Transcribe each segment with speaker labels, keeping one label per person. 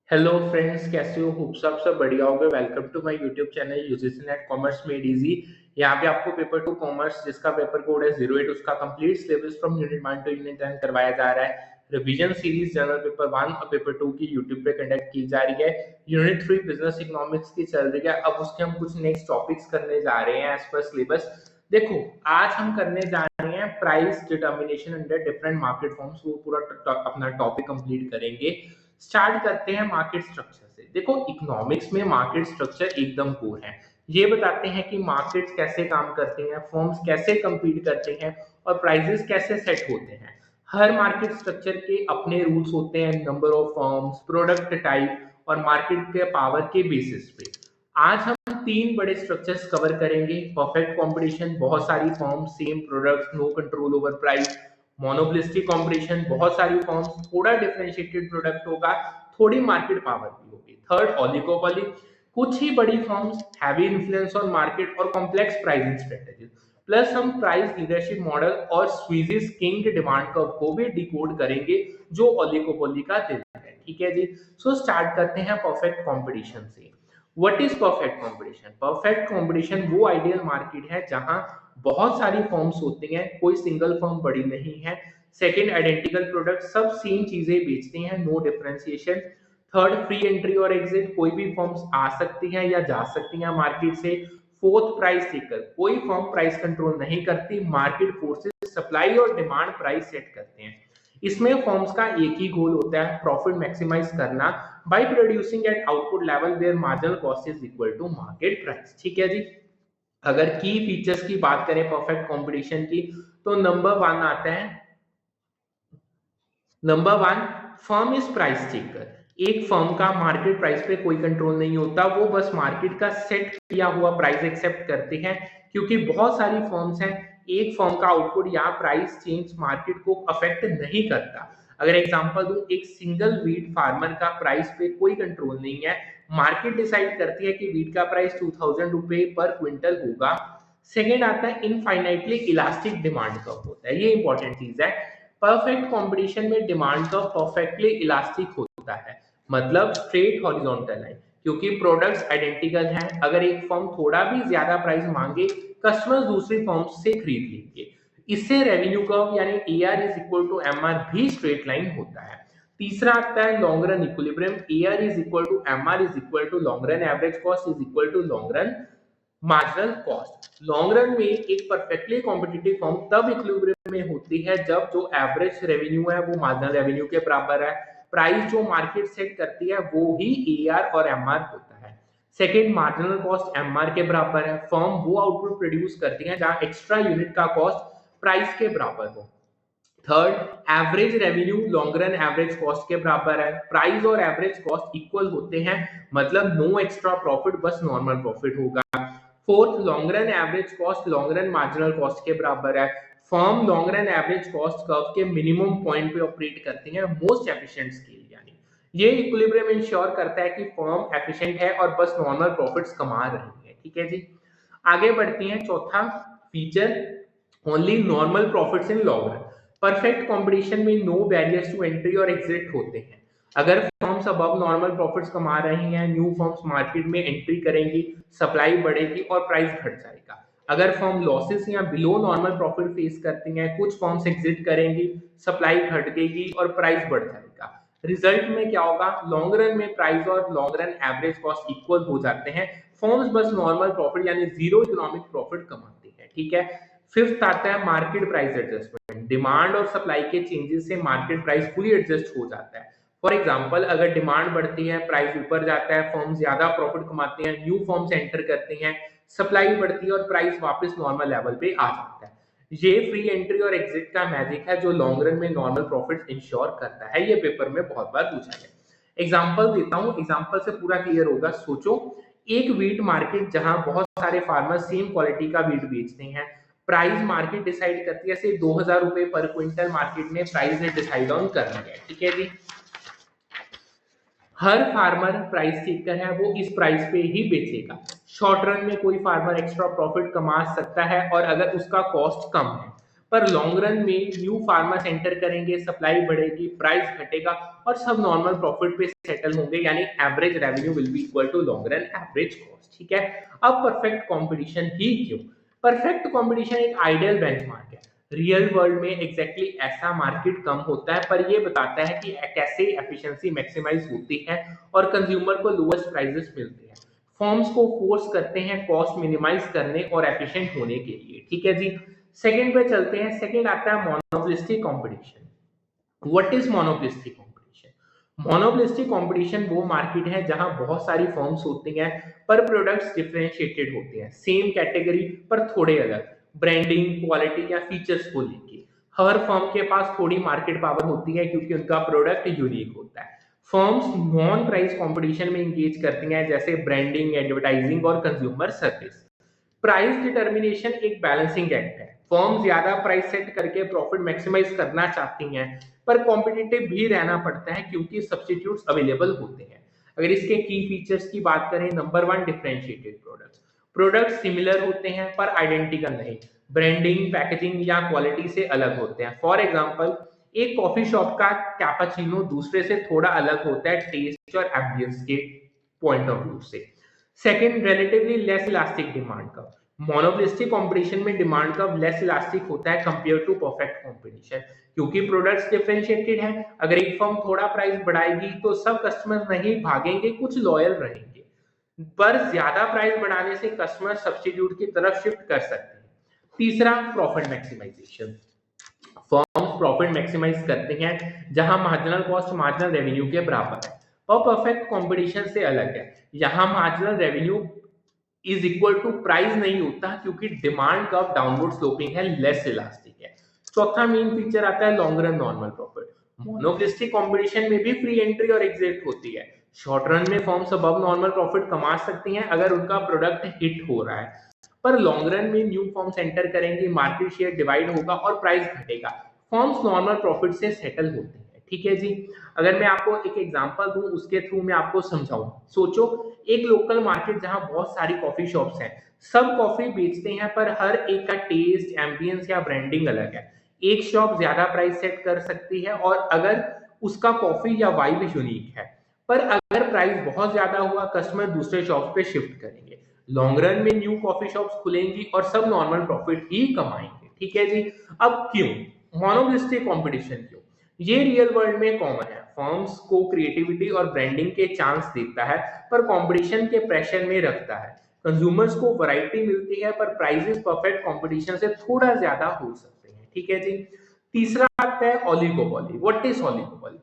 Speaker 1: Hello friends, कैसे हो? Hope सब बढ़िया होगे। Welcome to my YouTube channel UGC NET commerce made easy. यहाँ पे आपको पेपर टू कॉमर्स जिसका पेपर कोड है 08 उसका complete syllabus from unit 1 to unit 10 करवाया जा रहा है। रिवीजन सीरीज जनरल पेपर 1 और पेपर 2 की यूट्यूब पे कंडक्ट की जा रही है। यूनिट 3 बिजनेस इकोनॉमिक्स की चल रही है। अब उसके हम कुछ नेक्स्ट टॉपिक्स करने जा रहे हैं एज पर सिलेबस। देखो, आज हम करने जा रहे हैं price determination under different market forms. वो पूरा अपना टॉपिक कंप्लीट करेंगे। स्टार्ट करते हैं मार्केट स्ट्रक्चर से। देखो, इकोनॉमिक्स में मार्केट स्ट्रक्चर एकदम कोर है। ये बताते हैं कि मार्केट्स कैसे काम करते हैं, फर्म्स कैसे compete करते हैं और प्राइसेस कैसे सेट होते हैं। हर मार्केट स्ट्रक्चर के अपने रूल्स होते हैं, number of firms, product type और मार्केट के पावर के बेसिस पे। आज हम तीन बड़े स्ट्रक्चर्स कवर करेंगे। परफेक्ट कंपटीशन, बहुत सारी firms, same products, no control over price. Monopolistic competition, बहुत सारी फर्म्स, थोड़ा डिफरेंशिएटेड प्रोडक्ट होगा, थोड़ी मार्केट पावर भी होगी। थर्ड, ओलिगोपोली, कुछ ही बड़ी firms, heavy influence on market और कॉम्प्लेक्स प्राइसिंग स्ट्रेटजीज। प्लस हम प्राइस लीडरशिप मॉडल और स्क्वीजेस किंग के डिमांड कर्व को भी डिकोड करेंगे जो ओलिगोपोली का दिल है। ठीक है जी। सो स्टार्ट करते हैं परफेक्ट कंपटीशन से। What is perfect competition? Perfect competition वो आइडियल मार्केट है जहां बहुत सारी फर्म्स होती हैं, कोई सिंगल फर्म बड़ी नहीं है। सेकंड, आइडेंटिकल प्रोडक्ट, सब सेम चीजें बेचते हैं, no differentiation. Third, free entry और एग्जिट, कोई भी फर्म्स आ सकती हैं या जा सकती हैं मार्केट से। फोर्थ, प्राइस टेकर, कोई फर्म प्राइस कंट्रोल नहीं करती, मार्केट फोर्सेस सप्लाई और डिमांड प्राइस सेट करते हैं। इसमें फर्म्स का एक ही गोल होता है, प्रॉफिट मैक्सिमाइज करना by producing at output level where marginal cost is equal to market price. ठीक है जी। अगर की फीचर्स की बात करें परफेक्ट कंपटीशन की, तो नंबर 1 आता है, number 1, firm is price taker. एक फर्म का मार्केट प्राइस पे कोई कंट्रोल नहीं होता, वो बस मार्केट का सेट किया हुआ प्राइस एक्सेप्ट करते हैं। क्योंकि बहुत सारी फर्म्स हैं, एक फर्म का आउटपुट या प्राइस चेंज मार्केट को अफेक्ट नहीं करता। अगर एग्जांपल दूं, एक सिंगल वीट फार्मर का प्राइस पे कोई कंट्रोल नहीं है, मार्केट डिसाइड करती है कि वीट का प्राइस 2000 रुपए पर क्विंटल होगा। सेकेंड आता है इनफाइनाइटली इलास्टिक डिमांड कर्व होता है, ये इंपॉर्टेंट चीज है। परफेक्ट कंपटीशन में डिमांड कर्व परफेक्टली इलास्टिक होता है, मतलब स्ट्रेट हॉरिजॉन्टल लाइन। क्योंकि प्रोडक्ट्स आइडेंटिकल हैं, अगर एक फर्म थोड़ा भी ज्यादा प्राइस मांगे, कस्टमर्स दूसरी फर्म से खरीद लेंगे। इससे रेवेन्यू कर्व यानी AR is equal to MR भी स्ट्रेट लाइन होता है। तीसरा आता है long run equilibrium, AR is equal to MR is equal to long run average cost is equal to long run marginal cost. Long run में एक perfectly competitive firm तब equilibrium में होती है जब जो एवरेज रेवेन्यू है वो मार्जिनल रेवेन्यू के बराबर है। प्राइस जो मार्केट सेट करती है वो ही AR और MR होता है। सेकेंड, मार्जिनल कॉस्ट MR के बराबर है। फर्म वो आउटपुट प्रोड्यूस करती है जहां एक्स्ट्रा यूनिट का कॉस्ट प्राइस के बराबर हो। Third, average revenue long run average cost के बराबर है। प्राइस और एवरेज कॉस्ट इक्वल होते हैं, मतलब नो एक्स्ट्रा प्रॉफिट, बस नॉर्मल प्रॉफिट होगा। Fourth, long run average cost long run marginal cost के बराबर है। Firm long run average cost curve के मिनिमम पॉइंट पे ऑपरेट करती है मोस्ट एफिशिएंट स्केल यानी। ये इक्विलिब्रियम इंश्योर करता है कि फर्म एफिशिएंट है और बस नॉर्मल प्रॉफिट्स कमा रही है। ठीक है जी। आगे बढ़ती हैं। चौथा feature, only normal profits in long run. Perfect competition में नो बैरियर्स टू एंट्री और एग्जिट होते हैं। अगर फर्म्स अबव नॉर्मल प्रॉफिट्स कमा रही हैं, न्यू फर्म्स मार्केट में एंट्री करेंगी, सप्लाई बढ़ेगी और प्राइस घट जाएगा। अगर फर्म लॉसेस या बिलो नॉर्मल प्रॉफिट फेस करती हैं, कुछ फर्म्स एग्जिट करेंगी, सप्लाई घटेगी और प्राइस बढ़ जाएगा। रिजल्ट में क्या होगा? लॉन्ग रन में प्राइस और long run average cost equal हो जाते हैं, फर्म्स बस नॉर्मल प्रॉफिट यानी जीरो इकोनॉमिक प्रॉफिट कमाती है। ठीक है। फिफ्थ आता है मार्केट प्राइस एडजस्टमेंट। डिमांड और सप्लाई के चेंजेस से मार्केट प्राइस फुली एडजस्ट हो जाता है। फॉर एग्जाम्पल, अगर डिमांड बढ़ती है, प्राइस ऊपर जाता है, फर्म ज्यादा प्रॉफिट कमाते हैं, न्यू फर्म्स एंटर करते हैं, सप्लाई बढ़ती है और प्राइस वापस नॉर्मल लेवल पे आ जाता है। ये फ्री एंट्री और एग्जिट का मैजिक है जो लॉन्ग रन में नॉर्मल प्रॉफिट इंश्योर करता है। ये पेपर में बहुत बार पूछा गया। एग्जाम्पल देता हूँ, एग्जाम्पल से पूरा क्लियर होगा। सोचो, एक वीट मार्केट जहां बहुत सारे फार्मर सेम क्वालिटी का वीट बेचते हैं, प्राइस मार्केट डिसाइड करती है, सिर्फ 2000 रुपए पर क्विंटल मार्केट ने प्राइस ने डिसाइड ऑन करना है। ठीक है जी। हर फार्मर प्राइस टेकर है, वो इस प्राइस पे ही बेचेगा। शॉर्ट रन में कोई फार्मर एक्स्ट्रा प्रॉफिट कमा सकता है और अगर उसका कॉस्ट कम है, पर लॉन्ग रन में न्यू फार्मर्स एंटर करेंगे, सप्लाई बढ़ेगी, प्राइस घटेगा और सब नॉर्मल प्रॉफिट पे सेटल होंगे, यानी average revenue will be equal to long run average cost. ठीक है, अब परफेक्ट कंपटीशन ही क्यों? परफेक्ट कंपटीशन एक आइडियल बेंचमार्क है। रियल वर्ल्ड में एग्जैक्टली ऐसा मार्केट कम होता है, पर ये बताता है कि कैसे एफिशिएंसी मैक्सिमाइज होती है और कंज्यूमर को लोएस्ट प्राइसेस मिलते हैं। फर्म्स को फोर्स करते हैं कॉस्ट मिनिमाइज करने और एफिशिएंट होने के लिए। ठीक है जी, सेकंड पे चलते हैं। सेकंड आता है monopolistic competition. What is monopolistic competition? Monopolistic competition वो मार्केट है जहां बहुत सारी फर्म्स होती हैं पर प्रोडक्ट्स डिफरेंशिएटेड होते हैं, सेम कैटेगरी पर थोड़े अलग, ब्रांडिंग, क्वालिटी या फीचर्स को लेके। हर फर्म के पास थोड़ी मार्केट पावर होती है क्योंकि उनका प्रोडक्ट यूनिक होता है। फर्म्स नॉन प्राइस कंपटीशन में इंगेज करती हैं, जैसे ब्रांडिंग, एडवर्टाइजिंग और कंज्यूमर सर्विस। प्राइस डिटर्मिनेशन एक बैलेंसिंग एक्ट है। फर्म ज्यादा प्राइस सेट करके प्रॉफिट मैक्सिमाइज करना चाहती हैं, पर कॉम्पिटिटिव भी रहना पड़ता है क्योंकि सब्स्टिट्यूट्स अवेलेबल होते हैं। अगर इसके की फीचर्स की बात करें, number 1, differentiated products. Products similar होते हैं पर आइडेंटिकल नहीं, ब्रांडिंग, पैकेजिंग या क्वालिटी से अलग होते हैं। फॉर एग्जांपल, एक कॉफी शॉप का कैपेचिनो दूसरे से थोड़ा अलग होता है टेस्ट और एम्बियंस के पॉइंट ऑफ व्यू से। Second, relatively less elastic demand curve. Monopolistic competition में डिमांड कर्व लेस इलास्टिक होता है कंपेयर टू परफेक्ट कंपटीशन, क्योंकि प्रोडक्ट्स डिफरेंशिएटेड हैं। अगर एक फर्म थोड़ा प्राइस बढ़ाएगी तो सब कस्टमर नहीं भागेंगे, कुछ लॉयल रहेंगे। पर ज्यादा प्राइस बढ़ाने से कस्टमर सब्स्टिट्यूट की तरफ शिफ्ट कर सकते हैं। तीसरा, profit maximization. Firms profit maximize करते हैं जहां मार्जिनल कॉस्ट मार्जिनल रेवेन्यू के बराबर है। और परफेक्ट कंपटीशन से अलग है, यहाँ marginal revenue is equal to price नहीं होता क्योंकि डिमांड कर्व डाउनवर्ड स्लोपिंग है, लेस इलास्टिक है। चौथा मेन फीचर आता है long run normal profit. Monopolistic competition में भी फ्री एंट्री और एग्जिट होती है। शॉर्ट रन में फर्म्स अबव नॉर्मल प्रॉफिट कमा सकती हैं अगर उनका प्रोडक्ट हिट हो रहा है, पर लॉन्ग रन में न्यू फर्म्स एंटर करेंगी, मार्केट शेयर डिवाइड होगा और प्राइस घटेगा। फर्म्स नॉर्मल प्रॉफिट से सेटल होते हैं। ठीक है जी, अगर मैं आपको एक एग्जांपल दूं, उसके थ्रू मैं आपको समझाऊं। सोचो, एक लोकल मार्केट जहां बहुत सारी कॉफी शॉप्स हैं, सब कॉफी बेचते हैं पर हर एक का टेस्ट, एम्बियंस या ब्रांडिंग अलग है। एक शॉप ज्यादा प्राइस सेट कर सकती है और अगर उसका कॉफी या वाइब यूनिक है, पर अगर प्राइस बहुत ज्यादा हुआ, कस्टमर दूसरे शॉप पे शिफ्ट करेंगे। लॉन्ग रन में न्यू कॉफी शॉप्स खुलेंगी और सब नॉर्मल प्रॉफिट ही कमाएंगे। ठीक है जी, अब क्यों मोनोपोलिस्टिक कंपटीशन? क्यों? ये रियल वर्ल्ड में कॉमन है। फर्म्स को क्रिएटिविटी और ब्रांडिंग के चांस देता है पर कंपटीशन के प्रेशर में रखता है। कंज्यूमर्स को वैरायटी मिलती है पर प्राइसेस परफेक्ट कंपटीशन से थोड़ा ज्यादा हो सकते हैं। ठीक है जी, तीसरा आता है oligopoly. What is oligopoly?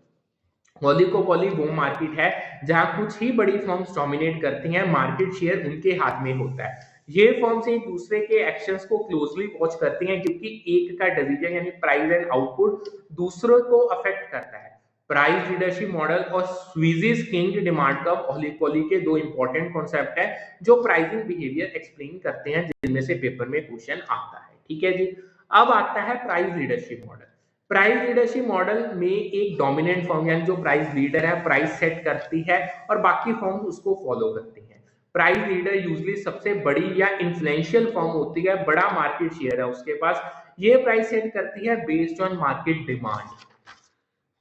Speaker 1: Oligopoly वो मार्केट है जहां कुछ ही बड़ी फर्म्स डोमिनेट करती हैं, मार्केट शेयर उनके हाथ में होता है। ये फर्म्स एक दूसरे के एक्शंस को क्लोजली वॉच करती हैं क्योंकि एक का डिसीजन यानी प्राइस एंड आउटपुट दूसरों को अफेक्ट करता है। प्राइस लीडरशिप मॉडल और squeezes king demand curve oligopoly के दो इंपॉर्टेंट कॉन्सेप्ट हैं जो प्राइसिंग बिहेवियर एक्सप्लेन करते हैं, जिनमें से पेपर में क्वेश्चन आता है। ठीक है जी, अब आता है price leadership model. Price leadership model में एक डोमिनेंट फर्म यानी जो प्राइस लीडर है प्राइस सेट करती है और बाकी फर्म उसको फॉलो करती हैं। प्राइस लीडर यूजुअली सबसे बड़ी या इन्फ्लुएंशियल फर्म होती है, बड़ा मार्केट शेयर है उसके पास। ये प्राइस सेट करती है based on market demand,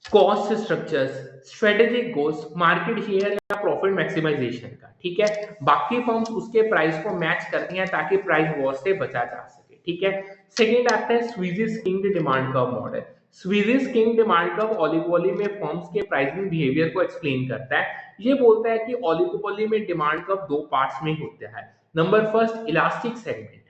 Speaker 1: cost structures, strategic goals, market share या प्रॉफिट मैक्सिमाइजेशन का। ठीक है, बाकी फर्म्स उसके प्राइस को मैच करती हैं ताकि प्राइस वॉर से बचा जा सके। ठीक है, सेकंड आता है Sweezy's kinked demand curve model. Sweezy's kinked demand curve oligopoly में फर्म्स के प्राइसिंग बिहेवियर को एक्सप्लेन करता है। ये बोलता है कि ओलिगोपोली में डिमांड कर्व दो पार्ट्स में होता है। Number first, elastic segment.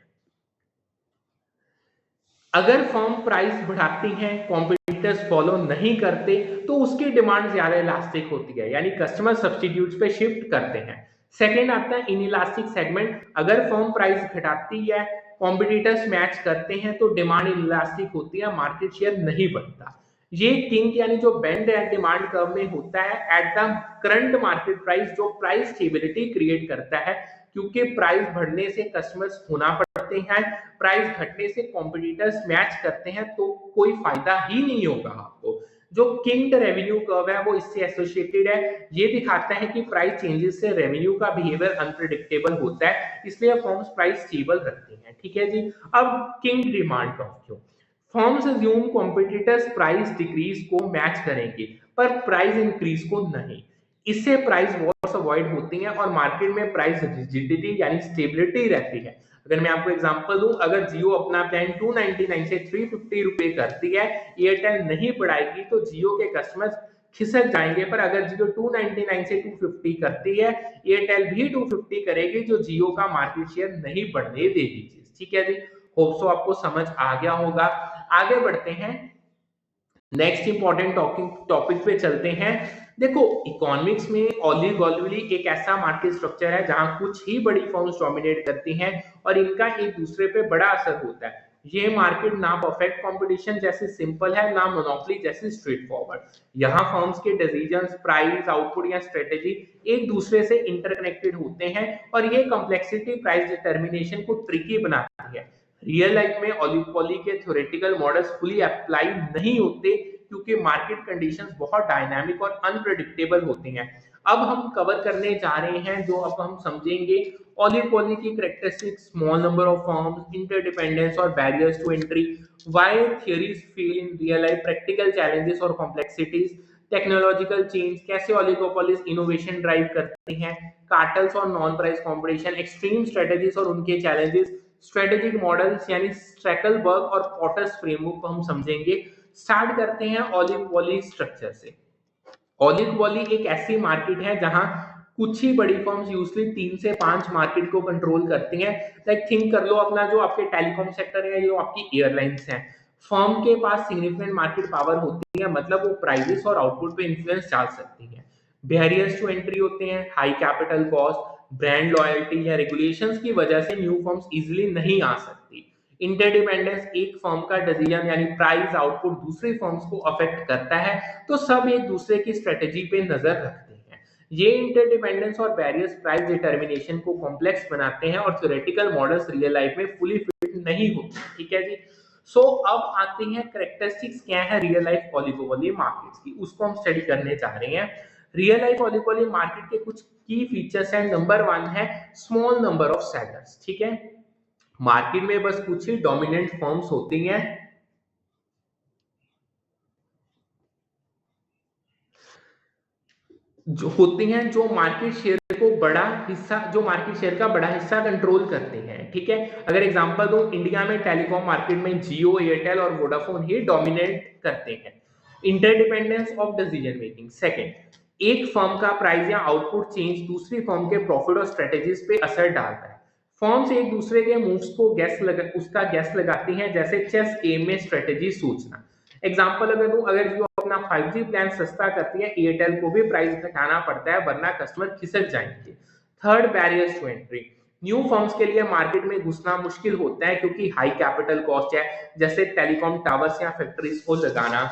Speaker 1: अगर फर्म प्राइस बढ़ाती है, कॉम्पिटिटर्स फॉलो नहीं करते, तो उसकी डिमांड ज्यादा इलास्टिक होती है, यानी कस्टमर सब्स्टिट्यूट्स पे शिफ्ट करते हैं। सेकेंड आता है इनइलास्टिक सेगमेंट। अगर फर्म प्राइस घटाती है, कॉम्पिटिटर्स मैच करते हैं, तो डिमांड इनइलास्टिक होती है, मार्केट शेयर नहीं बढ़ता। ये किंग यानी जो बेंड है डिमांड कर्व में होता है at the current market price, जो प्राइस स्टेबिलिटी क्रिएट करता है क्योंकि प्राइस बढ़ने से कस्टमर्स होना पड़ते हैं, प्राइस घटने से कॉम्पिटिटर्स मैच करते हैं, तो कोई फायदा ही नहीं होगा आपको। जो किंग्ड रेवेन्यू कर्व है वो इससे एसोसिएटेड है। ये दिखाता है कि प्राइस चेंजेस से रेवेन्यू का बिहेवियर अनप्रेडिक्टेबल होता है, इसलिए फर्म्स प्राइस स्टेबल रखती हैं। ठीक है जी, अब किंग डिमांड कर्व क्यों? Firms assume competitors price decrease को मैच करेंगे पर प्राइस इंक्रीज को नहीं। इससे प्राइस वॉर्स अवॉइड होती हैं और मार्केट में प्राइस रिजिडिटी यानी स्टेबिलिटी रहती है। अगर मैं आपको एग्जांपल दूं, अगर जियो अपना प्लान 299 से 350 रुपए करती है, एयरटेल नहीं बढ़ाएगी तो जियो के कस्टमर्स खिसक जाएंगे। पर अगर जियो 299 से 250 करती है, एयरटेल भी 250 करेगी, जो जियो का मार्केट शेयर नहीं बढ़ने देगी। ठीक है जी, होप सो आपको समझ आ गया होगा। आगे बढ़ते हैं, नेक्स्ट इंपॉर्टेंट टॉपिक पे चलते हैं। देखो, इकोनॉमिक्स में ऑलिगोपोली एक ऐसा मार्केट स्ट्रक्चर है जहां कुछ ही बड़ी फर्म्स डोमिनेट करती हैं और इनका एक दूसरे पे बड़ा असर होता है। ये मार्केट ना परफेक्ट कंपटीशन जैसे सिंपल है, ना मोनोपोली जैसे स्ट्रेट फॉरवर्ड। यहाँ फर्म्स के डिसीजंस, प्राइस, आउटपुट या स्ट्रेटेजी एक दूसरे से इंटरकनेक्टेड होते हैं और ये कॉम्प्लेक्सिटी प्राइस डिटर्मिनेशन को ट्रिकी बनाती है। रियल लाइफ में ओलिगोपोली के थ्योरेटिकल मॉडल्स फुली अप्लाई नहीं होते क्योंकि मार्केट कंडीशंस बहुत डायनामिक और अनप्रेडिक्टेबल होती हैं। अब हम कवर करने जा रहे हैं, जो अब हम समझेंगे ओलिगोपोली की characteristics, small number of firms, interdependence और barriers to entry, why theories fail in real life, practical challenges और कॉम्प्लेक्सिटीज, टेक्नोलॉजिकल चेंज, कैसे ओलिगोपोलीज इनोवेशन ड्राइव करते हैं, कार्टेल्स और non price competition, extreme strategies और उनके चैलेंजेस, स्ट्रेटेजिक मॉडल्स यानी स्ट्रैकलबर्ग और पॉटर्स फ्रेमवर्क को हम समझेंगे। स्टार्ट करते हैं ओलिगोपोली स्ट्रक्चर से। ओलिगोपोली एक ऐसी मार्केट है जहां कुछ ही बड़ी फर्म्स यूजली 3 से 5 मार्केट को कंट्रोल करती हैं। लाइक थिंक कर लो अपना जो आपके टेलीकॉम सेक्टर है, जो आपकी एयरलाइंस हैं, फर्म के पास सिग्निफिकेंट मार्केट पावर होती है, मतलब वो प्राइसेस और आउटपुट पे इन्फ्लुएंस डाल सकती है। बैरियर्स टू एंट्री होते हैं, high capital cost, brand loyalty या रेगुलेशंस की वजह से न्यू फर्म्स इजीली नहीं आ सकती। इंटरडिपेंडेंस, एक फर्म का डिसीजन यानी प्राइस, आउटपुट दूसरी फर्म्स को अफेक्ट करता है, तो सब एक दूसरे की स्ट्रेटेजी पे नजर रखते हैं। ये इंटरडिपेंडेंस और बैरियर्स प्राइस डिटर्मिनेशन को कॉम्प्लेक्स बनाते हैं और थ्योरेटिकल मॉडल्स रियल लाइफ में फुली फिट नहीं होते। ठीक है जी। सो अब आती है कैरेक्टरिस्टिक्स क्या है रियल लाइफ ओलिगोपोली मार्केट्स की, उसको हम स्टडी करने जा रहे हैं। रियल लाइफ ओलिगोपोली मार्केट के कुछ की फीचर्स हैं। नंबर 1 है स्मॉल नंबर ऑफ सेलर्स। ठीक है, मार्केट में बस कुछ ही डोमिनेंट फर्म्स होती हैं जो मार्केट शेयर को बड़ा हिस्सा, जो मार्केट शेयर का बड़ा हिस्सा कंट्रोल करते हैं। ठीक है, अगर एग्जांपल दूं, इंडिया में टेलीकॉम मार्केट में जियो, एयरटेल और वोडाफोन ही डोमिनेट करते हैं। Interdependence of decision making. Second, एक फर्म का प्राइस या आउटपुट चेंज दूसरी फर्म के प्रॉफिट और स्ट्रेटेजीज पे असर डालता है। फर्म्स एक दूसरे के मूव्स को उसका गैस लगाती हैं, जैसे चेस गेम में स्ट्रेटेजी सोचना। एग्जांपल अगर दूं, अगर जियो अपना 5G प्लान सस्ता करती है, एयरटेल को भी प्राइस घटाना पड़ता है वरना कस्टमर खिसक जाएंगे। Third, barriers to entry. New firms के लिए मार्केट में घुसना मुश्किल होता है क्योंकि हाई कैपिटल कॉस्ट है, जैसे टेलीकॉम टावर्स या फैक्ट्रीज को लगाना।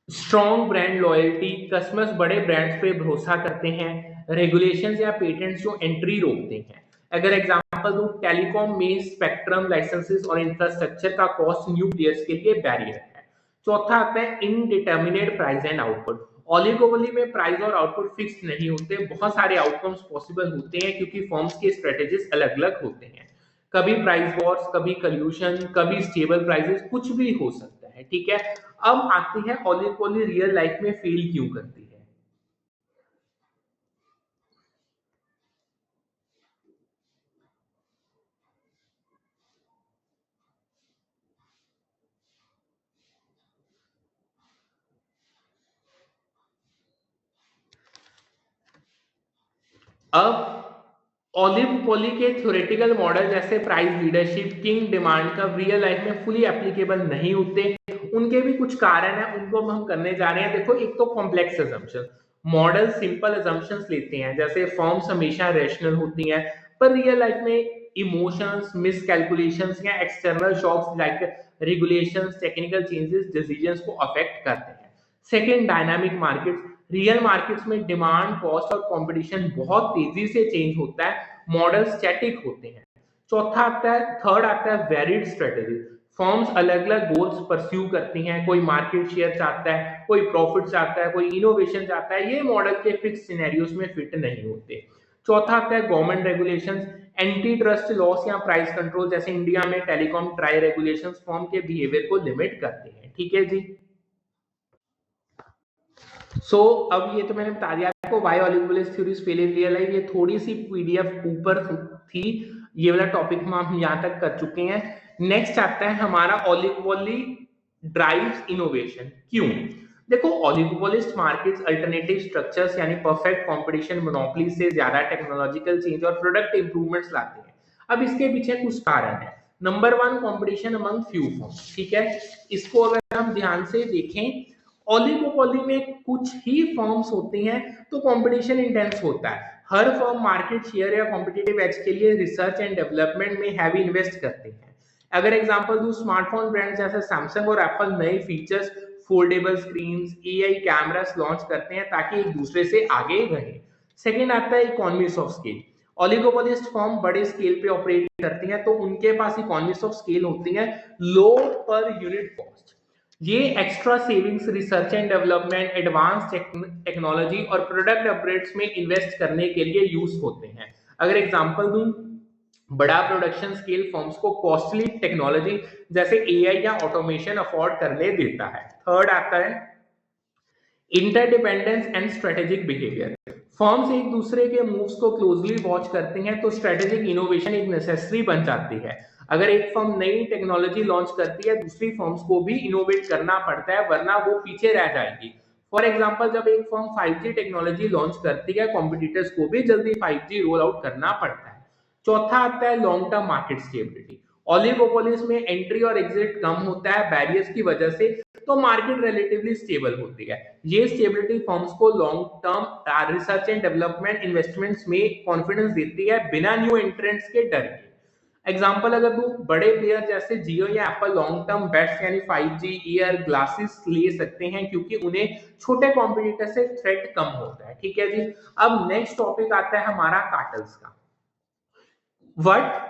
Speaker 1: स्ट्रॉन्ग ब्रांड लॉयल्टी, कस्टमर्स बड़े ब्रांड्स पे भरोसा करते हैं। रेगुलेशंस या पेटेंट्स जो एंट्री रोकते हैं। अगर एग्जांपल दूं, टेलीकॉम में स्पेक्ट्रम, लाइसेंसेस और इंफ्रास्ट्रक्चर का कॉस्ट न्यू प्लेयर्स के लिए बैरियर है। चौथा आता है indeterminate price and output. Oligopoly में प्राइस और आउटपुट फिक्स नहीं होते, बहुत सारे आउटकम्स पॉसिबल होते हैं क्योंकि फर्म्स के स्ट्रेटेजीज अलग अलग होते हैं। कभी प्राइस वॉर्स, कभी कल्यूशन, कभी स्टेबल प्राइसेस, कुछ भी हो सकता है। ठीक है, अब आती है ओलिगोपोली रियल लाइफ में फेल क्यों करती है। अब ओलिगोपोली के थ्योरेटिकल मॉडल जैसे प्राइस लीडरशिप, किंग डिमांड का रियल लाइफ में फुली एप्लीकेबल नहीं होते। उनके भी कुछ कारण है, उनको हम करने जा रहे हैं। देखो, एक तो complex assumption. Model simple assumptions लेते हैं, जैसे फर्म्स हमेशा रैशनल होती हैं, पर रियल लाइफ में इमोशंस, मिसकैलकुलेशंस या external shocks like regulations, technical changes decisions को अफेक्ट करते हैं। Second, dynamic markets. Real markets में डिमांड, कॉस्ट और कंपटीशन बहुत तेजी से चेंज होता है, मॉडल स्टैटिक होते हैं। चौथा आता है, थर्ड आता है वेरिड स्ट्रेटेजी। फर्म्स अलग अलग गोल्स परस्यू करती हैं, कोई मार्केट शेयर चाहता है, कोई प्रॉफिट चाहता है, कोई इनोवेशन चाहता है। ये मॉडल के फिक्स सिनेरियोस में फिट नहीं होते। चौथा आता है government regulations, anti trust loss या प्राइस कंट्रोल, जैसे इंडिया में टेलीकॉम ट्राई रेगुलेशंस फर्म के बिहेवियर को लिमिट करते हैं। ठीक है जी। अब ये तो मैंने बता दिया आपको why oligopolist theories fail in real life. ये थोड़ी सी पीडीएफ ऊपर थी, ये वाला टॉपिक हम यहाँ तक कर चुके हैं। नेक्स्ट आता है हमारा ओलिगोपोली ड्राइव्स इनोवेशन। क्यों? देखो, ओलिगोपोलिस्ट मार्केट्स अल्टरनेटिव स्ट्रक्चर्स यानी परफेक्ट कंपटीशन मोनोपोली से ज्यादा टेक्नोलॉजिकल चेंज और प्रोडक्ट इंप्रूवमेंट्स लाते हैं। अब इसके पीछे कुछ कारण है। Number 1, competition among few firms. ठीक है, इसको अगर हम ध्यान से देखें, ओलिगोपोली में कुछ ही फर्म्स होती हैं तो कंपटीशन इंटेंस होता है। हर फर्म मार्केट शेयर या कॉम्पिटिटिव एज के लिए रिसर्च एंड डेवलपमेंट में हैवी इन्वेस्ट करते हैं। अगर एग्जांपल दूं, स्मार्टफोन ब्रांड जैसे सैमसंग और एप्पल नए features, foldable screens, AI cameras launch करते हैं ताकि एक दूसरे से आगे रहे। सेकंड आता है इकोनॉमीज ऑफ स्केल। ओलिगोपोलिस्ट फर्म बड़े स्केल पे ऑपरेट करती हैं तो उनके पास इकोनॉमीज ऑफ स्केल होती हैं, लो पर यूनिट कॉस्ट। ये extra savings research and development, advance technology और प्रोडक्ट अपग्रेड्स में इन्वेस्ट करने के लिए यूज होते हैं। अगर एग्जांपल दूं, बड़ा प्रोडक्शन स्केल फर्म्स को कॉस्टली टेक्नोलॉजी जैसे एआई या ऑटोमेशन अफोर्ड करने देता है। थर्ड आता है interdependence and strategic behaviour. Firms एक दूसरे के मूव्स को क्लोजली वॉच करते हैं तो स्ट्रेटेजिक इनोवेशन एक नेसेसरी बन जाती है। अगर एक फर्म नई टेक्नोलॉजी लॉन्च करती है, दूसरी फर्म्स को भी इनोवेट करना पड़ता है वरना वो पीछे रह जाएगी। फॉर एग्जांपल, जब एक फर्म 5G टेक्नोलॉजी लॉन्च करती है, कॉम्पिटिटर्स को भी जल्दी 5G रोल आउट करना पड़ता है। चौथा आता है लॉन्ग टर्म मार्केट स्टेबिलिटी। ओलिगोपोलिस में एंट्री और एग्जिट कम होता है बैरियर्स की वजह से, तो मार्केट रिलेटिवली स्टेबल होती है। ये स्टेबिलिटी फर्म्स को long term research and development investments में कॉन्फिडेंस देती है बिना न्यू एंट्रेंट्स के डर के। एग्जांपल अगर दूं, बड़े प्लेयर जैसे जियो या एप्पल लॉन्ग टर्म बेट्स यानी 5G ईयर ग्लासेस ले सकते हैं क्योंकि उन्हें छोटे कॉम्पिटिटर से थ्रेट कम होता है। ठीक है जी। अब नेक्स्ट टॉपिक आता है हमारा कार्टल्स का। What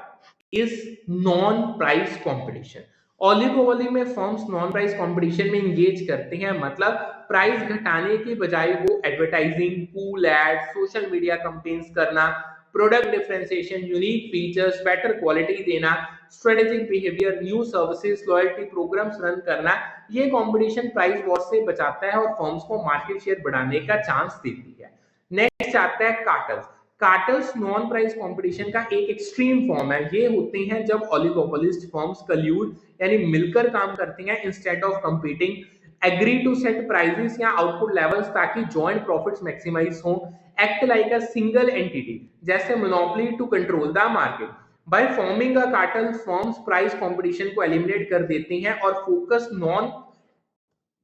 Speaker 1: is non price competition? Oligopoly में फर्म्स नॉन प्राइस कंपटीशन में इंगेज करते हैं, मतलब प्राइस घटाने के बजाय वो advertising, cool ad, social media campaigns करना, product differentiation, unique features, better quality देना, strategic behaviour, new services, loyalty programmes run करना, ये कंपटीशन प्राइस वॉर से बचाता है और फर्म्स को मार्केट शेयर बढ़ाने का चांस देती है। नेक्स्ट आता है cartels. Cartels non price competition का एक एक्सट्रीम फॉर्म है। ये होते हैं जब ओलिगोपोलिस्ट फर्म्स कल्यूड यानी मिलकर काम करते हैं instead of competing, agree to set prices या आउटपुट लेवल्स ताकि जॉइंट प्रॉफिट्स मैक्सिमाइज हो, act like a single entity जैसे monopoly to control the market. By forming a cartel, firms price competition को एलिमिनेट कर देते हैं और फोकस नॉन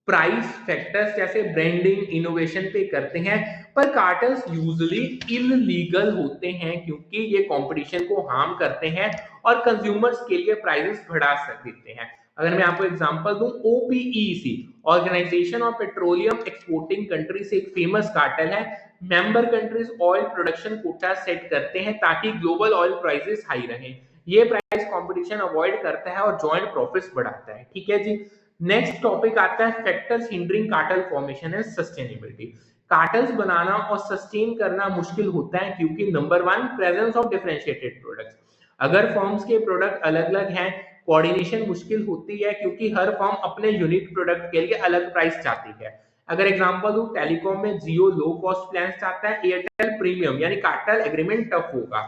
Speaker 1: प्राइस फैक्टर्स जैसे ब्रांडिंग, इनोवेशन पे करते हैं। पर कार्टेल्स यूजुअली इलीगल होते हैं क्योंकि ये कंपटीशन को हार्म करते हैं और कंज्यूमर्स के लिए प्राइसेस बढ़ा सकते हैं। अगर मैं आपको एग्जांपल दूं, OPEC organization of petroleum exporting countries एक फेमस कार्टेल है। Member countries oil production quota set करते हैं ताकि ग्लोबल ऑयल प्राइसेस हाई रहें। ये प्राइस कंपटीशन अवॉइड करता है और जॉइंट प्रॉफिट्स बढ़ाता है। ठीक है जी। नेक्स्ट टॉपिक आता है factors hindering cartel formation and sustainability. Cartels बनाना और सस्टेन करना मुश्किल होता है क्योंकि number 1, presence of differentiated products. अगर फर्म्स के प्रोडक्ट अलग-अलग हैं, कोऑर्डिनेशन मुश्किल होती है क्योंकि हर फर्म अपने यूनिक प्रोडक्ट के लिए अलग प्राइस चाहती है। अगर एग्जांपल दूं, टेलीकॉम में जियो लो कॉस्ट प्लान चाहता है, एयरटेल प्रीमियम, यानी कार्टेल एग्रीमेंट टफ होगा।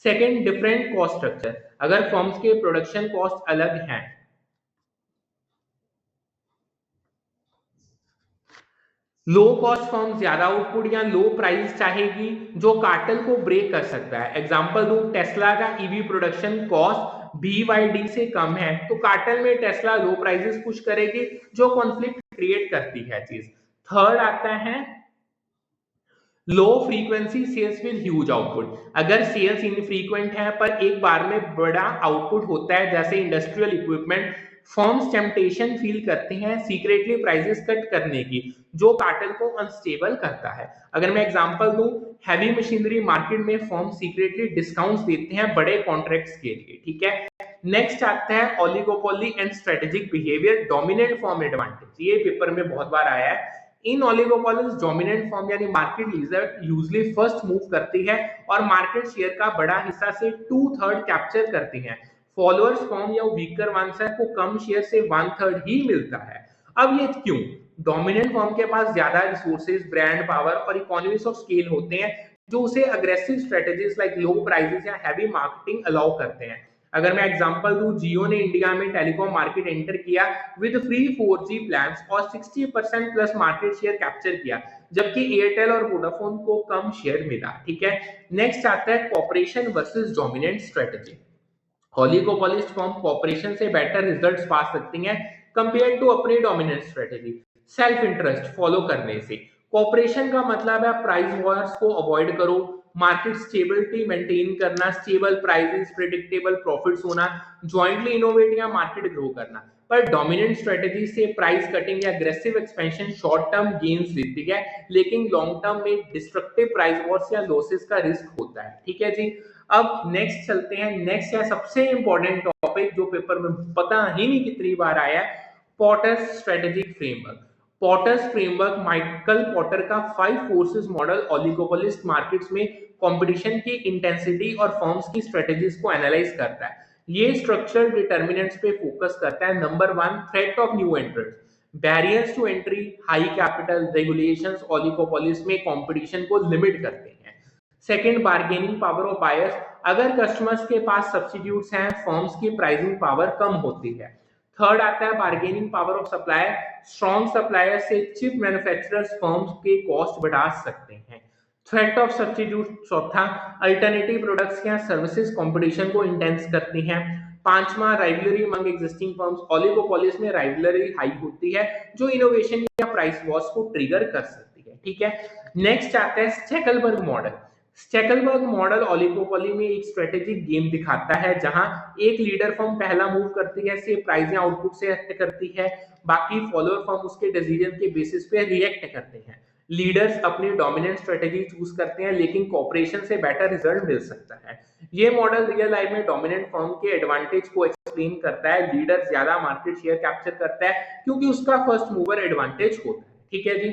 Speaker 1: Second, different cost structure. अगर फर्म्स के प्रोडक्शन कॉस्ट अलग हैं, लो कॉस्ट फर्म ज्यादा आउटपुट या लो प्राइस चाहेगी जो कार्टेल को ब्रेक कर सकता है। एग्जांपल दूं, टेस्ला का ईवी प्रोडक्शन कॉस्ट BYD से कम है तो कार्टेल में टेस्ला लो प्राइसेस पुश करेगी जो कॉन्फ्लिक्ट क्रिएट करती है चीज। थर्ड आता है low frequency sales with huge output. अगर सेल्स इनफ्रीक्वेंट है पर एक बार में बड़ा आउटपुट होता है जैसे industrial equipment, firms temptation feel करते हैं सीक्रेटली प्राइसेस कट करने की जो कार्टेल को अनस्टेबल करता है। अगर मैं एग्जांपल दूं, हैवी मशीनरी मार्केट में फर्म सीक्रेटली डिस्काउंट्स देते हैं बड़े कॉन्ट्रैक्ट्स के लिए। ठीक है। नेक्स्ट आता है oligopoly and strategic behaviour, dominant form advantage. ये पेपर में बहुत बार आया है। इन ओलिगोपोलिस डोमिनेंट फर्म यानी market leader usually first move करती है और मार्केट शेयर का बड़ा हिस्सा से 2/3 कैप्चर करती है। फॉलोअर्स फर्म या वीकर वंस को कम शेयर से 1/3 ही मिलता है। अब ये क्यों? डोमिनेंट फर्म के पास ज्यादा रिसोर्सेज, ब्रांड पावर और इकोनॉमीज ऑफ स्केल होते हैं जो उसे aggressive strategies like low prices या हैवी मार्केटिंग अलाउ करते हैं। अगर मैं एग्जांपल दूं, जियो ने इंडिया में टेलीकॉम मार्केट एंटर किया विद फ्री 4G प्लान्स और 60% प्लस मार्केट शेयर कैप्चर किया, जबकि एयरटेल और वोडाफोन को कम शेयर मिला। ठीक है, नेक्स्ट आता है corporation versus dominant strategy. Oligopolist firm corporation से बेटर रिजल्ट्स पा सकती हैं कंपेयर टू अपनी dominant strategy. Self interest follow करने से कॉर्पोरेशन का मतलब है प्राइस वॉर्स को अवॉइड करो, मार्केट स्टेबिलिटी मेंटेन करना, स्टेबल प्राइसेस, प्रेडिक्टेबल प्रॉफिट्स होना, जॉइंटली इनोवेट या मार्केट ग्रो करना। पर डोमिनेंट स्ट्रेटेजी से प्राइस कटिंग या aggressive expansion short term gains देती है, लेकिन लॉन्ग टर्म में डिस्ट्रक्टिव प्राइस वॉर्स या लॉसेस का रिस्क होता है। ठीक है जी, अब नेक्स्ट चलते हैं। नेक्स्ट है सबसे इंपॉर्टेंट टॉपिक जो पेपर में पता ही नहीं कितनी बार आया, Porter's strategic framework. Porter's framework Michael Porter का 5 फोर्सेस मॉडल ओलिगोपोलिस्ट मार्केट्स में कंपटीशन की इंटेंसिटी और फर्म्स की स्ट्रेटेजीज को एनालाइज करता है। ये स्ट्रक्चरल डिटर्मिनेंट्स पे फोकस करता है। Number 1, threat of new entrants, barriers to entry, high capital, regulations oligopolies में कंपटीशन को लिमिट करते हैं। Second, bargaining power of buyers, अगर कस्टमर्स के पास सब्स्टिट्यूट्स हैं, फर्म्स की प्राइसिंग पावर कम होती है। थर्ड आता है bargaining power of supplier, strong supplier से चिप मैन्युफैक्चरर्स फर्म्स के कॉस्ट बढ़ा सकते हैं। थ्रेट ऑफ सब्स्टिट्यूट चौथा, अल्टरनेटिव प्रोडक्ट्स या सर्विसेज कंपटीशन को इंटेंस करती हैं। पांचवा, राइवलरी अमंग एग्जिस्टिंग फर्म्स, ओलिगोपोलिस में राइवलरी हाई होती है जो इनोवेशन या प्राइस वॉर्स को ट्रिगर कर सकती है। ठीक है, नेक्स्ट आता है स्टेकलबर्ग मॉडल। स्टेकलबर्ग मॉडल ओलिगोपोली में एक स्ट्रेटेजिक गेम दिखाता है जहां एक लीडर फर्म पहला मूव करती है, से प्राइस या आउटपुट से एक्ट करती है, बाकी फॉलोअर फर्म उसके डिसीजन के बेसिस पे रिएक्ट करते हैं। लीडर्स अपनी डोमिनेंट स्ट्रेटेजी चूज करते हैं, लेकिन कॉर्पोरेशन से बेटर रिजल्ट मिल सकता है। ये मॉडल रियल लाइफ में डोमिनेंट फर्म के एडवांटेज को एक्सप्लेन करता है। लीडर ज्यादा मार्केट शेयर कैप्चर करता है क्योंकि उसका फर्स्ट मूवर एडवांटेज होता है। ठीक है जी,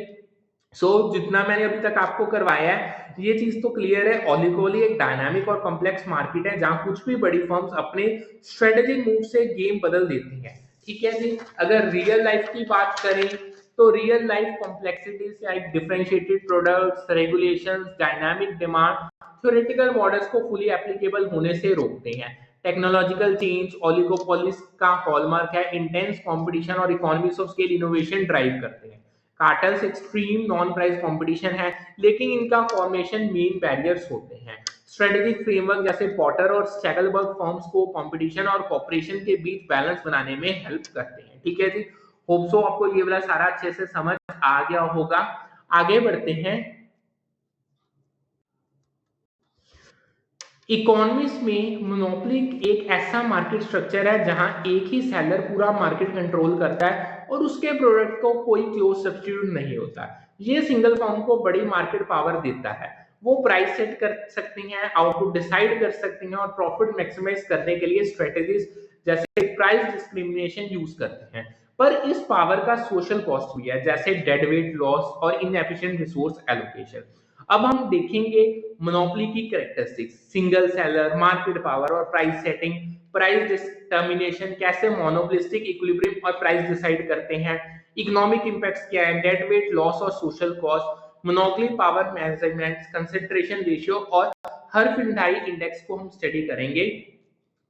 Speaker 1: जितना मैंने अभी तक आपको करवाया है ये चीज तो क्लियर है। ओलिगोपोली एक डायनामिक और कॉम्प्लेक्स मार्केट है जहां कुछ भी बड़ी फर्म्स अपने स्ट्रेटेजिक मूव से गेम बदल देती हैं। ठीक है जी, अगर रियल लाइफ की बात करें तो real life complexities like differentiated products, regulations, dynamic demand theoretical models को फुली एप्लीकेबल होने से रोकते हैं। टेक्नोलॉजिकल चेंज ओलिगोपोलिस का हॉलमार्क है, इंटेंस कंपटीशन और economies of scale innovation drive करते हैं। Cartels extreme non price competition है, लेकिन इनका फॉर्मेशन मेन बैरियर्स होते हैं। स्ट्रेटेजिक फ्रेमवर्क जैसे पॉटर और स्टेकलबर्ग फर्म्स को कंपटीशन और कॉपरेशन के बीच बैलेंस बनाने में हेल्प करते हैं। ठीक है जी, होप सो आपको ये वाला सारा अच्छे से समझ आ गया होगा। आगे बढ़ते हैं। इकोनॉमिक्स में मोनोपोली एक ऐसा मार्केट स्ट्रक्चर है जहां एक ही सेलर पूरा मार्केट कंट्रोल करता है और उसके प्रोडक्ट को कोई क्लोज सब्स्टिट्यूट नहीं होता। ये सिंगल फर्म को बड़ी मार्केट पावर देता है। वो प्राइस सेट कर सकती हैं, आउटपुट डिसाइड कर सकती हैं और प्रॉफिट मैक्सिमाइज करने के लिए स्ट्रेटेजीज जैसे प्राइस डिस्क्रिमिनेशन यूज करते हैं। पर इस पावर का सोशल कॉस्ट भी है, जैसे डेड वेट लॉस और इनएफिशिएंट रिसोर्स एलोकेशन। अब हम देखेंगे मोनोपोली की characteristics, single seller, market power और प्राइस सेटिंग। प्राइस डिटर्मिनेशन, कैसे मोनोपोलिस्टिक इक्विलिब्रियम और प्राइस डिसाइड करते हैं। इकोनॉमिक इंपैक्ट्स क्या है, डेड वेट लॉस और social cost. Monopoly power measurement, concentration ratio और हर्फिंडाई इंडेक्स को हम स्टडी करेंगे।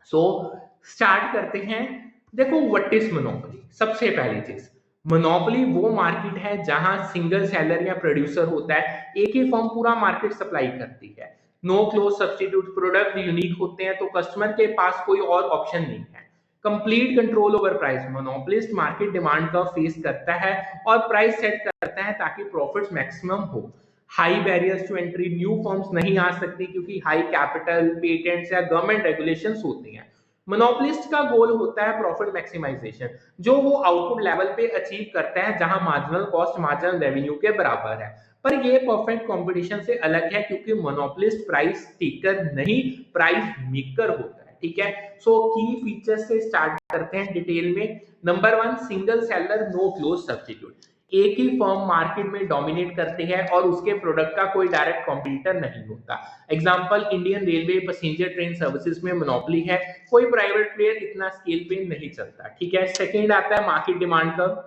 Speaker 1: स्टार्ट करते हैं। देखो व्हाट इज मोनोपोली। सबसे पहली चीज, मोनोपोली वो मार्केट है जहां सिंगल सेलर या प्रोड्यूसर होता है, एक ही फर्म पूरा मार्केट सप्लाई करती है। No close substitute, product unique होते हैं तो कस्टमर के पास कोई और ऑप्शन नहीं है। Complete control over price, monopolist market demand का फेस करता है और प्राइस सेट करता है ताकि प्रॉफिट्स मैक्सिमम हो। High barriers to entry, new firms नहीं आ सकती क्योंकि हाई कैपिटल, पेटेंट्स या गवर्नमेंट रेगुलेशंस होती हैं। मोनोपोलिस्ट का गोल होता है प्रॉफिट मैक्सिमाइजेशन, जो वो आउटपुट लेवल पे अचीव करता है जहां मार्जिनल कॉस्ट मार्जिनल रेवेन्यू के बराबर है। पर ये परफेक्ट कंपटीशन से अलग है क्योंकि मोनोपोलिस्ट प्राइस टेकर नहीं, प्राइस मेकर होता है। ठीक है, की फीचर्स से स्टार्ट करते हैं डिटेल में। Number 1, single seller, no close substitute. एक ही फर्म मार्केट में डोमिनेट करती है और उसके प्रोडक्ट का कोई डायरेक्ट कॉम्पिटिटर नहीं होता। Example Indian railway passenger train services में मोनोपोली है, कोई प्राइवेट प्लेयर इतना स्केल पे नहीं चलता। ठीक है, सेकंड आता है मार्केट डिमांड कर्व।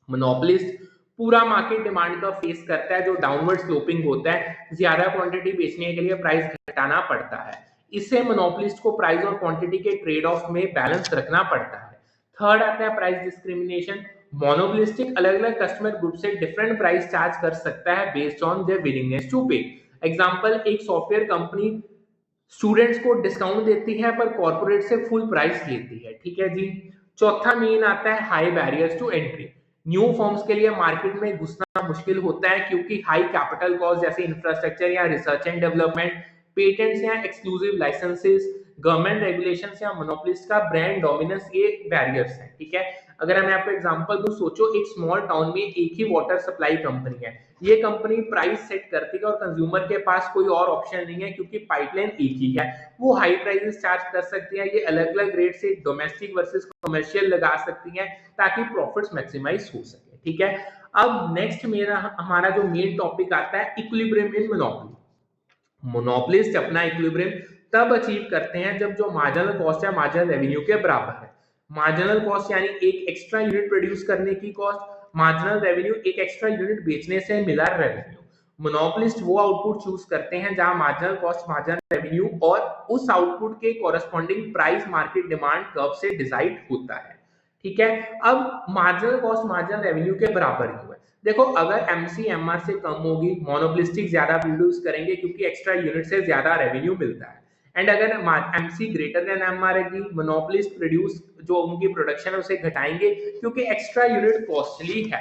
Speaker 1: मोनोपोलिस्ट पूरा मार्केट डिमांड का फेस करता है जो डाउनवर्ड स्लोपिंग होता है, ज्यादा क्वांटिटी बेचने के लिए प्राइस घटाना पड़ता है। इससे मोनोपोलिस्ट को प्राइस और क्वांटिटी के ट्रेड ऑफ में बैलेंस रखना पड़ता है। थर्ड आता है प्राइस डिस्क्रिमिनेशन। मोनोपोलिस्टिक अलग अलग कस्टमर ग्रुप से डिफरेंट प्राइस चार्ज कर सकता है based on their willingness to pay. Example, एक सॉफ्टवेयर कंपनी स्टूडेंट्स को डिस्काउंट देती है पर कॉर्पोरेट से फुल प्राइस लेती है। ठीक है जी। चौथा मेन आता है high barriers to entry. New firms के लिए मार्केट में घुसना मुश्किल होता है क्योंकि हाई कैपिटल कॉस्ट जैसे इंफ्रास्ट्रक्चर या रिसर्च एंड डेवलपमेंट, पेटेंट्स या एक्सक्लूसिव लाइसेंसेस, गवर्नमेंट रेगुलेशंस या मोनोपोलिस्ट का ब्रांड डोमिनेंस, ये बैरियर्स हैं। ठीक है, अगर मैं आपको एग्जांपल दूं, सोचो एक स्मॉल टाउन में एक ही वाटर सप्लाई कंपनी है। ये कंपनी प्राइस सेट करती है और कंज्यूमर के पास कोई और ऑप्शन नहीं है क्योंकि पाइपलाइन एक ही है। वो हाई प्राइसेस चार्ज कर सकती है। ये अलग अलग रेट से डोमेस्टिक वर्सेस कमर्शियल लगा सकती है ताकि प्रॉफिट्स मैक्सिमाइज हो सके। ठीक है, अब नेक्स्ट मेरा हमारा जो मेन टॉपिक आता है इक्विलिब्रियम इन मोनोपोली। मोनोपोलिस्ट अपना इक्विलिब्रियम तब अचीव करते हैं जब जो मार्जिनल कॉस्ट या मार्जिनल रेवेन्यू के बराबर है। मार्जिनल कॉस्ट यानी एक एक्स्ट्रा यूनिट प्रोड्यूस करने की कॉस्ट, मार्जिनल रेवेन्यू एक एक्स्ट्रा यूनिट बेचने से मिला रेवेन्यू। मोनोपोलिस्ट वो आउटपुट चूज करते हैं जहां मार्जिनल कॉस्ट, मार्जिनल रेवेन्यू और उस आउटपुट के corresponding price market demand curve से डिसाइड होता है। ठीक है, अब मार्जिनल कॉस्ट मार्जिनल रेवेन्यू के बराबर क्यों है? देखो, अगर एमसी एमआर से कम होगी, मोनोपोलिस्टिक ज्यादा प्रोड्यूस करेंगे क्योंकि एक्स्ट्रा यूनिट से ज्यादा रेवेन्यू मिलता है। एंड अगर एमसी ग्रेटर देन एमआर रहेगी, मोनोपोलिस्ट प्रोड्यूस जो उनकी प्रोडक्शन है उसे घटाएंगे क्योंकि एक्स्ट्रा यूनिट कॉस्टली है।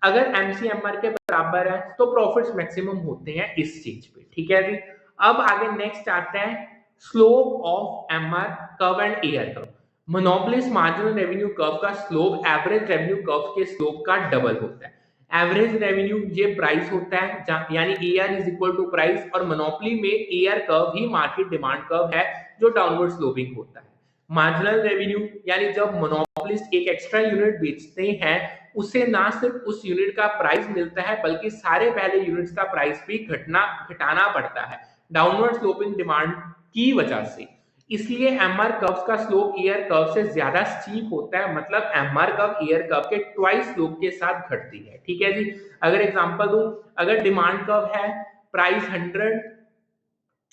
Speaker 1: अगर एमसी एमआर के बराबर है तो प्रॉफिट्स मैक्सिमम होते हैं इस चीज पे। ठीक है जी। अब आगे नेक्स्ट आता है slope of MR curve and AR curve. Monopolist marginal revenue curve का स्लोप एवरेज रेवेन्यू कर्व के स्लोप का डबल होता है। एवरेज रेवेन्यू ये प्राइस होता है यानी AR is equal to price, और मोनोपोली में एआर कर्व ही मार्केट डिमांड कर्व है जो डाउनवर्ड स्लोपिंग होता है। मार्जिनल रेवेन्यू यानी जब मोनोपोलिस्ट एक एक्स्ट्रा यूनिट बेचते हैं उसे ना सिर्फ उस यूनिट का प्राइस मिलता है बल्कि सारे पहले यूनिट्स का प्राइस भी घटाना पड़ता है डाउनवर्ड स्लोपिंग डिमांड की वजह से। इसलिए एमआर कर्व का स्लोप एआर कर्व से ज्यादा स्टीप होता है, मतलब एमआर कर्व एआर कर्व के ट्वाइस स्लोप के साथ घटती है। ठीक है जी। अगर एग्जांपल दूं, अगर डिमांड कर्व है price 100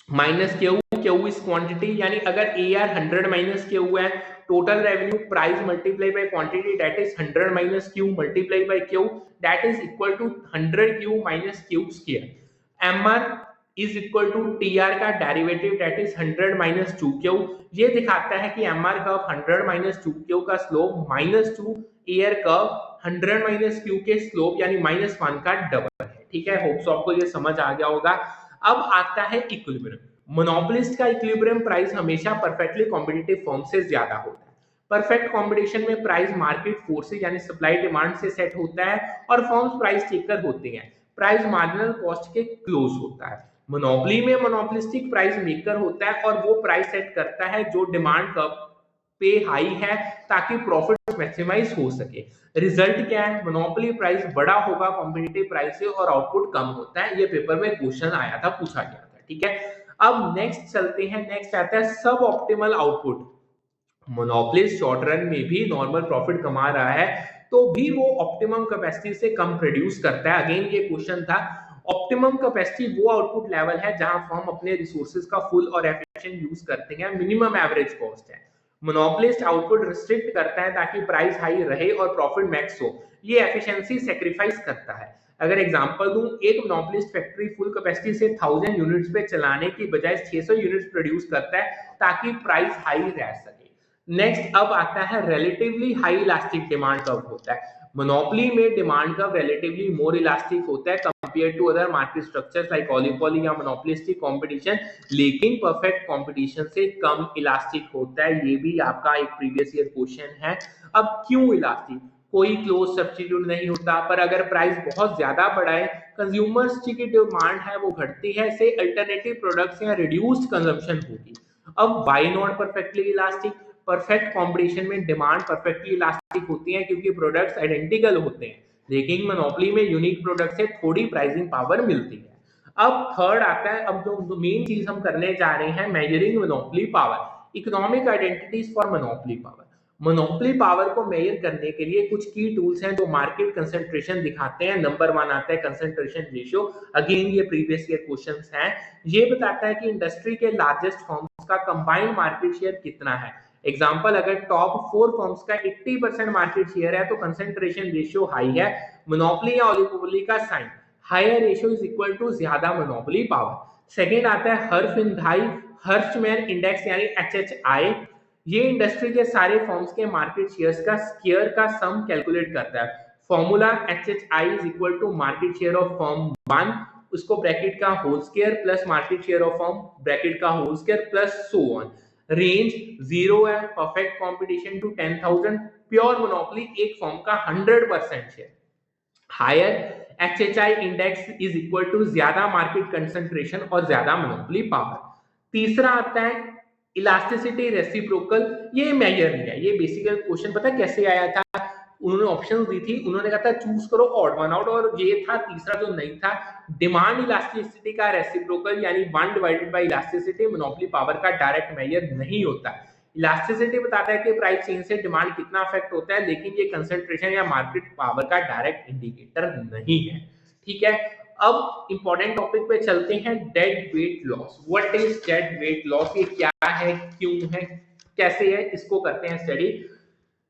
Speaker 1: minus Q, Q is quantity, यानी अगर एआर 100 माइनस क्यू है, total revenue price multiply by quantity that is 100 minus Q multiply by Q that is equal to 100 Q minus Q square. MR is equal to TR का derivative that is 100 minus 2q। ये दिखाता है कि MR curve 100 minus 2q का slope -2 AR curve 100 minus q के slope यानी -1 का double है। ठीक है, होप्स आपको ये समझ आ गया होगा। अब आता है इक्विलिब्रियम। मोनोपोलिस्ट का इक्विलिब्रियम प्राइस हमेशा परफेक्टली कॉम्पिटिटिव फर्म से ज्यादा होता है। परफेक्ट कॉम्पिटिशन में प्राइस मार्केट फोर्सेस यानी सप्लाई डिमांड से सेट होता है और फर्म्स प्राइस टेकर होते हैं। प्राइस मार्जिनल कॉस्ट के क्लोज होता है। मोनोपोली में मोनोपोलिस्टिक प्राइस मेकर होता है और वो प्राइस सेट करता है जो डिमांड कर्व पे हाई है ताकि प्रॉफिट मैक्सिमाइज हो सके। रिजल्ट क्या है? मोनोपोली प्राइस बड़ा होगा कॉम्पिटिटिव प्राइस से और आउटपुट कम होता है। ये पेपर में क्वेश्चन आया था, पूछा गया था। ठीक है, अब नेक्स्ट चलते हैं। नेक्स्ट आता है सब optimal output. Monopolist short run में भी नॉर्मल प्रॉफिट कमा रहा है तो भी वो ऑप्टिमम कैपेसिटी से कम प्रोड्यूस करता है। अगेन ये क्वेश्चन था। ऑप्टिमम कैपेसिटी वो आउटपुट लेवल है जहां फर्म अपने रिसोर्सेज का फुल और एफिशिएंट यूज करते हैं। मिनिमम एवरेज कॉस्ट है। मोनोपोलिस्ट आउटपुट रिस्ट्रिक्ट करता है ताकि प्राइस हाई रहे और प्रॉफिट मैक्स हो। ये एफिशिएंसी सैक्रिफाइस करता है। अगर एग्जांपल दूं, एक मोनोपोलिस्ट फैक्ट्री फुल कैपेसिटी से 1000 यूनिट्स पे चलाने की बजाय 600 यूनिट्स प्रोड्यूस करता है ताकि प्राइस हाई रह सके। नेक्स्ट अब आता है relatively high elastic demand curve होता है। मोनोपोली में demand curve relatively more elastic होता है compare to other market structures like oligopoly या मोनोपोलिस्टिक कंपटीशन, लेकिन परफेक्ट कंपटीशन से कम इलास्टिक होता है। ये भी आपका एक प्रीवियस ईयर क्वेश्चन है। अब क्यों इलास्टिक? कोई क्लोज सब्स्टिट्यूट नहीं होता, पर अगर प्राइस बहुत ज्यादा बढ़ाए कंज्यूमर्स की डिमांड है वो घटती है, से अल्टरनेटिव प्रोडक्ट्स या रिड्यूस्ड कंजम्पशन होगी। अब why not perfectly elastic? Perfect competition में डिमांड परफेक्टली इलास्टिक होती है क्योंकि प्रोडक्ट्स आइडेंटिकल होते हैं। लेकिन मोनोपोली में यूनिक प्रोडक्ट से थोड़ी प्राइसिंग पावर मिलती है। अब थर्ड आता है, अब जो मेन चीज हम करने जा रहे हैं, measuring monopoly power, economic identities for monopoly power. Monopoly power को मेजर करने के लिए कुछ की टूल्स हैं जो मार्केट कंसंट्रेशन दिखाते हैं। नंबर 1 आता है कंसंट्रेशन रेशियो। अगेन ये प्रीवियस ईयर क्वेश्चंस हैं। ये बताता है कि इंडस्ट्री के लार्जेस्ट फर्म्स का कंबाइंड मार्केट शेयर कितना है। एग्जांपल, अगर टॉप 4 फर्म्स का 80% मार्केट शेयर है तो कंसंट्रेशन रेशियो हाई है। मोनोपोली या ओलिगोपोली का sign, higher ratio is equal to ज्यादा मोनोपोली पावर। सेकंड आता है हर्फिंदाई हर्चमैन इंडेक्स यानी HHI। ये इंडस्ट्री के सारे फर्म्स के मार्केट शेयर्स का स्क्वायर का सम कैलकुलेट करता है। Formula HHI is equal to market share of firm 1, उसको ब्रैकेट का whole square plus market share of firm bracket का whole square plus so on. Range 0 है, perfect competition to 10,000, pure monopoly एक firm का 100% share. Higher HHI index is equal to ज्यादा market concentration और ज्यादा monopoly power. तीसरा आता है इलास्टिसिटी रेसिप्रोकल। ये मेजर नहीं है, ये बेसिकली क्वेश्चन पता है कैसे आया था, उन्होंने ऑप्शन दी थी, उन्होंने कहा था चूज करो ऑड वन आउट, और ये था तीसरा जो नहीं था, डिमांड इलास्टिसिटी का रेसिप्रोकल यानी 1 divided by elasticity monopoly power का डायरेक्ट मेजर नहीं होता। इलास्टिसिटी बताता है कि प्राइस चेंज से डिमांड कितना अफेक्ट होता है, लेकिन ये कंसंट्रेशन या मार्केट पावर का डायरेक्ट इंडिकेटर नहीं है। ठीक है, अब इंपॉर्टेंट टॉपिक पे चलते हैं, dead weight loss. What is dead weight loss, ये क्या है, क्यों है, कैसे है, इसको करते हैं स्टडी।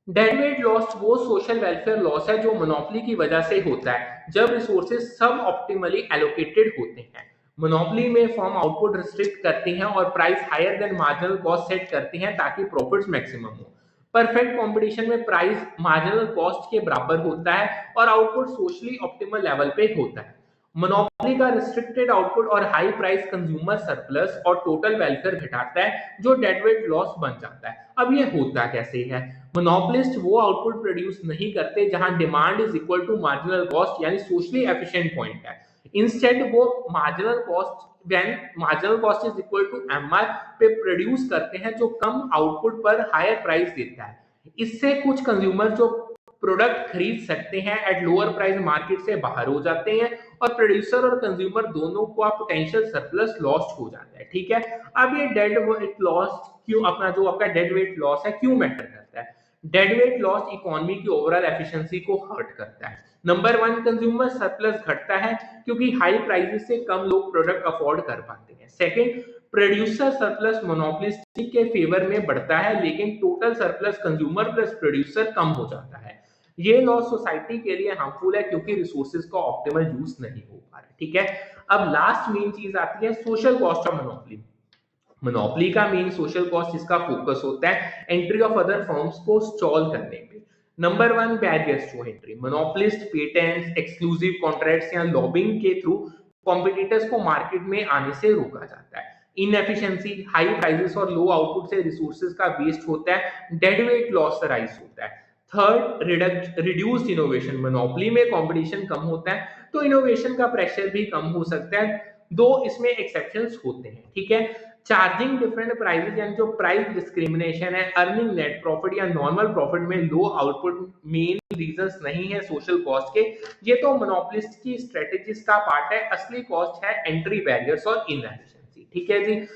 Speaker 1: डेड वेट लॉस वो सोशल वेलफेयर लॉस है जो मोनोपोली की वजह से होता है जब रिसोर्सेज सब ऑप्टिमली एलोकेटेड होते हैं। मोनोपोली में फर्म आउटपुट रिस्ट्रिक्ट करती हैं और price higher than marginal cost set करती हैं ताकि प्रॉफिट्स मैक्सिमम हो। परफेक्ट कंपटीशन में प्राइस मार्जिनल कॉस्ट के बराबर होता है और आउटपुट सोशली ऑप्टिमल लेवल पे होता है। मोनोपोली का रिस्ट्रिक्टेड आउटपुट और हाई प्राइस कंज्यूमर सरप्लस और टोटल वेलफेयर घटाता है जो डेडवेट लॉस बन जाता है। अब ये होता कैसे है, मोनोपोलिस्ट वो आउटपुट प्रोड्यूस नहीं करते जहां demand is equal to marginal cost यानी सोशली एफिशिएंट पॉइंट है। इंस्टेड वो marginal cost when marginal cost is equal to MR पे प्रोड्यूस करते हैं जो कम आउटपुट पर हायर प्राइस देता है। इससे कुछ कंज्यूमर जो प्रोडक्ट खरीद सकते हैं एट लोअर प्राइस मार्केट से बाहर हो जाते हैं और प्रोड्यूसर और कंज्यूमर दोनों को पोटेंशियल सरप्लस लॉस्ट हो जाता है। ठीक है, अब ये डेड वेट लॉस क्यों, अपना जो आपका डेड वेट लॉस है क्यों मैटर करता है। डेड वेट लॉस इकोनॉमी की ओवरऑल एफिशिएंसी को हर्ट करता है। नंबर 1, कंज्यूमर सरप्लस घटता है क्योंकि हाई प्राइसेस से कम लोग प्रोडक्ट अफोर्ड कर पाते हैं। सेकंड, प्रोड्यूसर सरप्लस मोनोपोलिस्ट के फेवर में बढ़ता है लेकिन total surplus consumer plus producer कम हो जाता है। ये लॉस सोसाइटी के लिए हार्मफुल है क्योंकि रिसोर्सेज का ऑप्टिमल यूज नहीं हो पा रहा है। ठीक है, अब लास्ट मेन चीज आती है social cost of monopoly. Monopoly का मेन सोशल कॉस्ट इसका फोकस होता है एंट्री ऑफ अदर फर्म्स को स्टॉल करने पे। Number 1, barriers to entry. Monopolist patents, exclusive contracts या लॉबिंग के थ्रू कॉम्पिटिटर्स को मार्केट में आने से रोका जाता है। इनएफिशिएंसी, हाई प्राइसेस और लो आउटपुट से रिसोर्सेज का वेस्ट होता है, डेड वेट लॉस राइज होता है। Third, reduced innovation. मोनोपोली में कंपटीशन कम होता है तो इनोवेशन का प्रेशर भी कम हो सकता है, दो इसमें एक्सेप्शंस होते हैं। ठीक है, चार्जिंग डिफरेंट प्राइसेस यानी जो प्राइस डिस्क्रिमिनेशन है, अर्निंग नेट प्रॉफिट या नॉर्मल प्रॉफिट में लो आउटपुट मेन रीजंस नहीं है सोशल कॉस्ट के। ये तो मोनोपोलिस्ट की स्ट्रेटेजीज का पार्ट है, असली कॉस्ट है एंट्री बैरियर्स और इनएफिशिएंसी। ठीक है जी,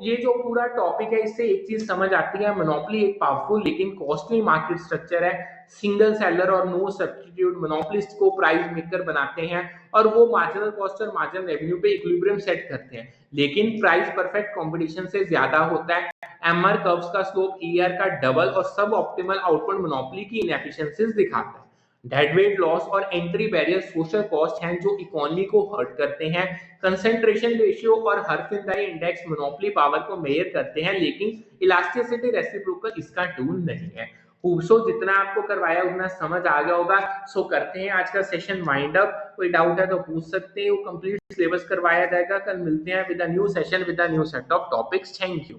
Speaker 1: ये जो पूरा टॉपिक है इससे एक चीज समझ आती है, मोनोपोली एक पावरफुल लेकिन कॉस्टली मार्केट स्ट्रक्चर है। सिंगल सेलर और नो सब्स्टिट्यूट मोनोपोलिस्ट को प्राइस मेकर बनाते हैं और वो मार्जिनल कॉस्ट और मार्जिनल रेवेन्यू पे इक्विलिब्रियम सेट करते हैं, लेकिन प्राइस परफेक्ट कंपटीशन से ज्यादा होता है। MR कर्व्स का स्लोप ER का डबल और सब ऑप्टिमल आउटपुट मोनोपोली की इनएफिशिएंसीज दिखाता है। डेड वेट लॉस और एंट्री बैरियर सोशल कॉस्ट हैं जो इकोनॉमी को हर्ट करते हैं। कंसंट्रेशन रेशियो और हर्फिंदाई इंडेक्स मोनोपोली पावर को मेजर करते हैं लेकिन इलास्टिसिटी रेसिप्रोकल इसका टूल नहीं है। सो जितना आपको करवाया उतना समझ आ गया होगा। सो करते हैं आज का सेशन वाइंड अप। कोई डाउट है तो पूछ सकते हैं, वो कंप्लीट सिलेबस करवाया जाएगा। कल मिलते हैं with a new session with a new set of topics. Thank you.